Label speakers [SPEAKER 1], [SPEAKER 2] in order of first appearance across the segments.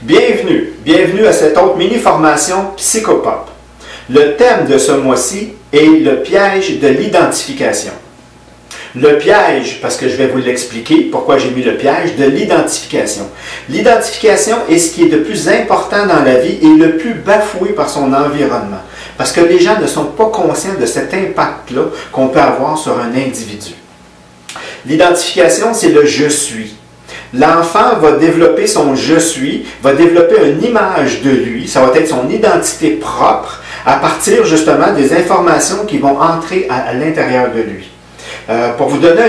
[SPEAKER 1] Bienvenue à cette autre mini-formation Psychopop. Le thème de ce mois-ci est le piège de l'identification. Le piège, parce que je vais vous l'expliquer, pourquoi j'ai mis le piège de l'identification. L'identification est ce qui est de plus important dans la vie et le plus bafoué par son environnement. Parce que les gens ne sont pas conscients de cet impact-là qu'on peut avoir sur un individu. L'identification, c'est le « je suis ». L'enfant va développer son « je suis », va développer une image de lui, ça va être son identité propre, à partir justement des informations qui vont entrer à l'intérieur de lui. Pour vous donner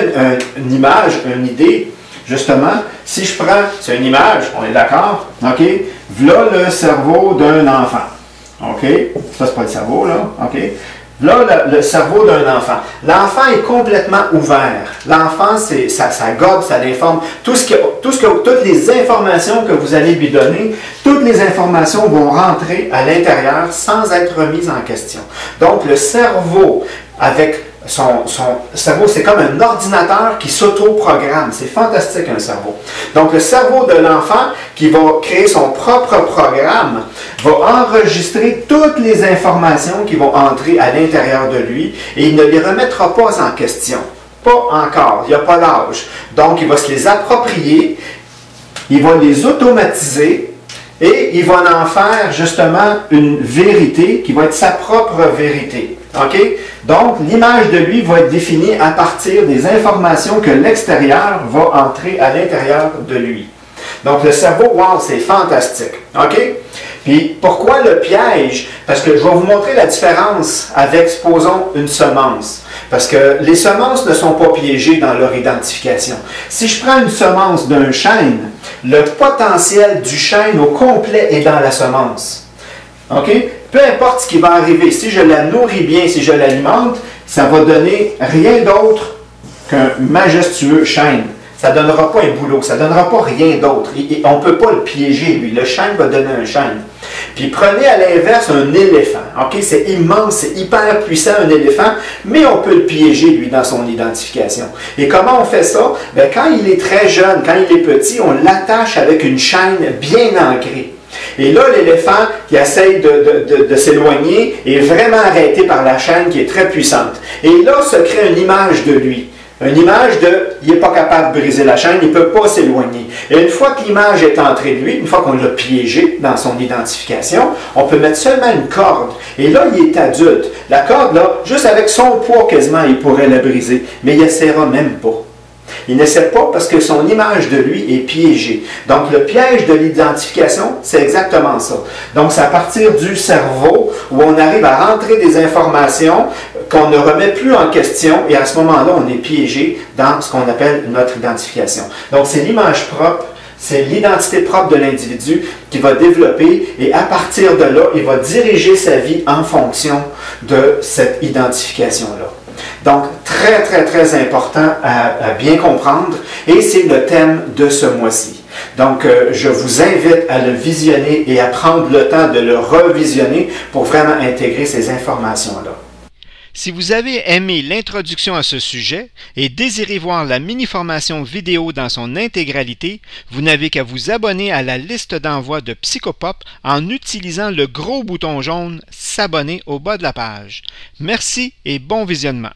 [SPEAKER 1] une image, une idée, justement, si je prends, c'est une image, on est d'accord, ok? Voilà le cerveau d'un enfant, ok? Ça, c'est pas le cerveau, là, ok? Là, le cerveau d'un enfant. L'enfant est complètement ouvert. L'enfant, ça gobe, ça l'informe. Toutes les informations que vous allez lui donner, toutes les informations vont rentrer à l'intérieur sans être remises en question. Donc, le cerveau, avec son cerveau, c'est comme un ordinateur qui s'auto-programme. C'est fantastique, un cerveau. Donc, le cerveau de l'enfant, qui va créer son propre programme, va enregistrer toutes les informations qui vont entrer à l'intérieur de lui et il ne les remettra pas en question. Pas encore. Il n'y a pas l'âge. Donc, il va se les approprier, il va les automatiser et il va en faire justement une vérité qui va être sa propre vérité. OK? Donc, l'image de lui va être définie à partir des informations que l'extérieur va entrer à l'intérieur de lui. Donc, le cerveau, wow, c'est fantastique. OK? Puis, pourquoi le piège? Parce que je vais vous montrer la différence avec, supposons, une semence. Parce que les semences ne sont pas piégées dans leur identification. Si je prends une semence d'un chêne, le potentiel du chêne au complet est dans la semence. OK? Peu importe ce qui va arriver, si je la nourris bien, si je l'alimente, ça va donner rien d'autre qu'un majestueux chêne. Ça ne donnera pas un boulot, ça ne donnera pas rien d'autre. On ne peut pas le piéger, lui. Le chêne va donner un chêne. Puis prenez à l'inverse un éléphant. OK? C'est immense, c'est hyper puissant un éléphant, mais on peut le piéger, lui, dans son identification. Et comment on fait ça? Bien, quand il est très jeune, quand il est petit, on l'attache avec une chaîne bien ancrée. Et là, l'éléphant qui essaye de s'éloigner est vraiment arrêté par la chaîne qui est très puissante. Et là, se crée une image de lui. Une image de « il n'est pas capable de briser la chaîne, il ne peut pas s'éloigner ». Et une fois que l'image est entrée de lui, une fois qu'on l'a piégé dans son identification, on peut mettre seulement une corde. Et là, il est adulte. La corde, là, juste avec son poids quasiment, il pourrait la briser. Mais il n'essaiera même pas. Il n'essaie pas parce que son image de lui est piégée. Donc, le piège de l'identification, c'est exactement ça. Donc, c'est à partir du cerveau où on arrive à rentrer des informations qu'on ne remet plus en question et à ce moment-là, on est piégé dans ce qu'on appelle notre identification. Donc, c'est l'image propre, c'est l'identité propre de l'individu qui va développer et à partir de là, il va diriger sa vie en fonction de cette identification-là. Donc, très, très, très important à bien comprendre et c'est le thème de ce mois-ci. Donc, je vous invite à le visionner et à prendre le temps de le revisionner pour vraiment intégrer ces informations-là.
[SPEAKER 2] Si vous avez aimé l'introduction à ce sujet et désirez voir la mini-formation vidéo dans son intégralité, vous n'avez qu'à vous abonner à la liste d'envoi de Psychopop en utilisant le gros bouton jaune « S'abonner » au bas de la page. Merci et bon visionnement.